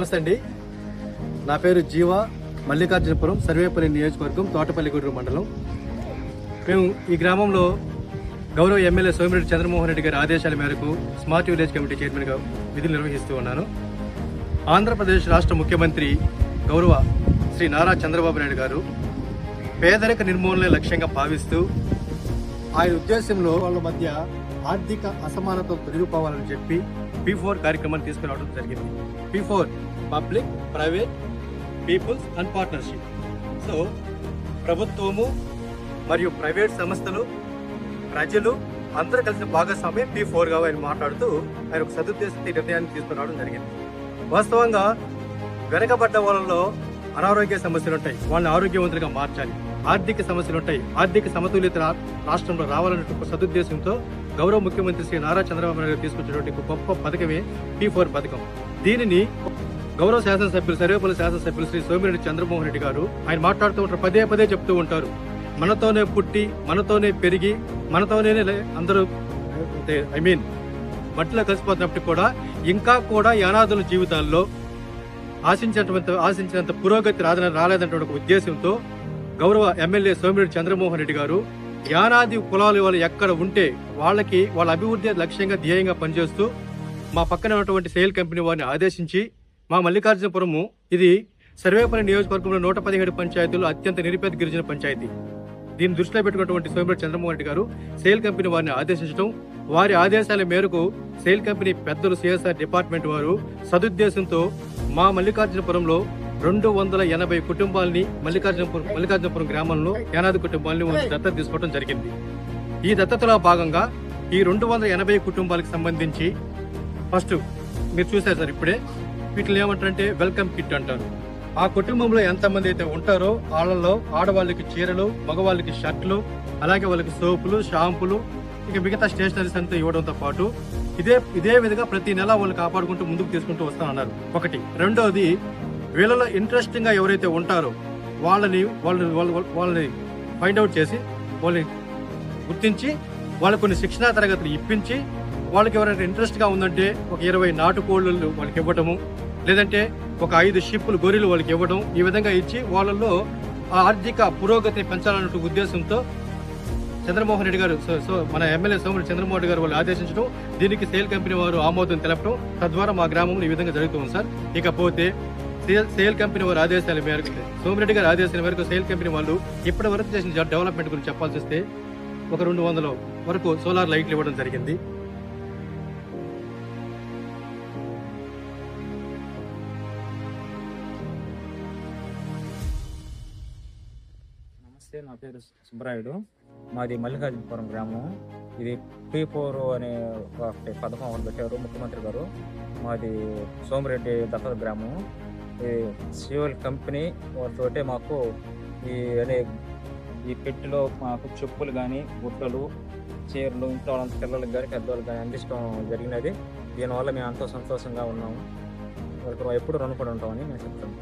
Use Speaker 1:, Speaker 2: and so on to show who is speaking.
Speaker 1: నమస్తే అండి. నా పేరు జీవ, మల్లికార్జునపురం, సర్వేపల్లి నియోజకవర్గం, తోటపల్లిగూడూరు మండలం. మేము ఈ గ్రామంలో గౌరవ ఎమ్మెల్యే సోమిరెడ్డి చంద్రమోహన్ రెడ్డి గారి ఆదేశాల మేరకు స్మార్ట్ విలేజ్ కమిటీ చైర్మన్గా విధులు నిర్వహిస్తూ ఉన్నాను. ఆంధ్రప్రదేశ్ రాష్ట్ర ముఖ్యమంత్రి గౌరవ శ్రీ నారా చంద్రబాబు నాయుడు గారు పేదరిక నిర్మూలనే లక్ష్యంగా భావిస్తూ ఆయన ఉద్దేశంలో వాళ్ళ మధ్య ఆర్థిక అసమానతలు తొలగిపోవాలని చెప్పి P4 కార్యక్రమాన్ని తీసుకురావడం జరిగింది. P4 public, private, people's and partnership. So ప్రభుత్వము మరియు ప్రైవేట్ సంస్థలు, ప్రజలు అందరూ కలిసిన భాగస్వామ్యం P4గా ఆయన మాట్లాడుతూ ఆయన ఒక సదుద్దేశంతో నిర్ణయాన్ని తీసుకురావడం జరిగింది. వాస్తవంగా వెనకబడ్డ వాళ్ళలో అనారోగ్య సమస్యలు ఉంటాయి, వాళ్ళని ఆరోగ్యవంతులుగా మార్చాలి. ఆర్థిక సమస్యలు ఉంటాయి, ఆర్థిక సమతుల్యత రాష్ట్రంలో రావాలనే ఒక సదుద్దేశంతో గౌరవ ముఖ్యమంత్రి శ్రీ నారా చంద్రబాబు నాయుడు తీసుకొచ్చినటువంటి గొప్ప పథకమే P4 పథకం. దీనిని గౌరవ శాసనసభ్యులు, సర్వేపల్లి శాసనసభ్యులు శ్రీ సోమిరెడ్డి చంద్రమోహన్ రెడ్డి గారు ఆయన మాట్లాడుతూ ఉంటారు, పదే చెప్తూ ఉంటారు, మనతోనే పుట్టి మనతోనే పెరిగి మనతోనే అందరూ మట్టిలో కలిసిపోతున్నప్పటికీ కూడా ఇంకా కూడా ఈ అనాథుల జీవితాల్లో ఆశించినంత పురోగతి రాలేదంటే ఒక ఉద్దేశంతో గౌరవ ఎమ్మెల్యే సోమిరెడ్డి చంద్రమోహన్ రెడ్డి గారు యానాది కులాలు వాళ్ళు ఎక్కడ ఉంటే వాళ్ళ అభివృద్ధి లక్ష్యంగా ధ్యేయంగా పనిచేస్తూ మా పక్కన ఉన్నటువంటి సేల్ కంపెనీ వారిని ఆదేశించి మా మల్లికార్జునపురము ఇది సర్వేపల్లి నియోజకవర్గంలో 117 పంచాయతీల్లో అత్యంత నిరుపేద గిరిజన పంచాయతీ. దీన్ని దృష్టిలో పెట్టుకున్నటువంటి సోమిరెడ్డి చంద్రమోహన్ రెడ్డి గారు సేల్ కంపెనీ వారిని ఆదేశించడం, వారి ఆదేశాల మేరకు సేల్ కంపెనీ పెద్దలు సిఎస్ఆర్ డిపార్ట్మెంట్ వారు సదుద్దేశంతో మా మల్లికార్జునపురంలో 280 కుటుంబాలని మల్లికార్జునపురం గ్రామంలో యానాది కుటుంబాలని దత్తత తీసుకోవడం జరిగింది. ఈ దత్తతలో భాగంగా ఈ 280 కుటుంబాలకు సంబంధించి ఫస్ట్ మీరు చూసారు సార్, ఇప్పుడే వీటిని ఏమంటారంటే వెల్కమ్ కిట్ అంటారు. ఆ కుటుంబంలో ఎంతమంది అయితే ఉంటారో వాళ్ళలో ఆడవాళ్ళకి చీరలు, మగవాళ్ళకి షర్ట్లు, అలాగే వాళ్ళకి సోపులు, షాంపులు, ఇక మిగతా స్టేషనరీస్ అంతా ఇవ్వడంతో పాటు ఇదే విధంగా ప్రతి నెల వాళ్ళని కాపాడుకుంటూ ముందుకు తీసుకుంటూ వస్తామన్నారు. ఒకటి. రెండోది, వీళ్ళలో ఇంట్రెస్టింగ్ గా ఎవరైతే ఉంటారో వాళ్ళని ఫైండ్ అవుట్ చేసి వాళ్ళని గుర్తించి వాళ్ళకి కొన్ని శిక్షణా తరగతులు ఇప్పించి వాళ్ళకి ఎవరైనా ఇంట్రెస్ట్ గా ఉందంటే ఒక 20 నాటుకోళ్లు వాళ్ళకి ఇవ్వటము, లేదంటే ఒక 5 షిప్పులు గొర్రెలు వాళ్ళకి ఇవ్వడం, ఈ విధంగా ఇచ్చి వాళ్ళల్లో ఆర్థిక పురోగతిని పెంచాలన్న ఉద్దేశంతో చంద్రమోహన్ రెడ్డి గారు మన ఎమ్మెల్యే సోమిరెడ్డి చంద్రమోహన్ రెడ్డి గారు వాళ్ళు ఆదేశించడం, దీనికి సేల్ కంపెనీ వారు ఆమోదం తెలపడం, తద్వారా మా గ్రామంలో ఈ విధంగా జరుగుతుంది సార్. ఇకపోతే సేల్ కంపెనీ వారి ఆదేశాల మేరకు, సోమిరెడ్డి గారి ఆదేశాల మేరకు సేల్ కంపెనీ వాళ్ళు ఇప్పటి వరకు చేసిన డెవలప్మెంట్ గురించి చెప్పాల్సి వస్తే ఒక 200 వరకు సోలార్ లైట్లు ఇవ్వడం జరిగింది.
Speaker 2: నమస్తే, నా పేరు సుబ్బరాయుడు, మాది మల్లికార్జునపురం గ్రామం. ఇది P4 అనే పథకం ఒకటి పెట్టారు ముఖ్యమంత్రి గారు. మాది సోమిరెడ్డి దత్తత గ్రామం. ఈ సివిల్ కంపెనీ వాటితోటే మాకు ఈ పెట్టిలో మాకు చెప్పులు కానీ, గుట్టలు, చీరలు ఇంట్లో వాళ్ళ పిల్లలకు కానీ పెద్దవాళ్ళకి కానీ అందించడం జరిగినది. దీనివల్ల మేము ఎంతో సంతోషంగా ఉన్నాము. వాళ్ళకి ఎప్పుడు రుణపడి ఉంటామని మేము చెప్తాము.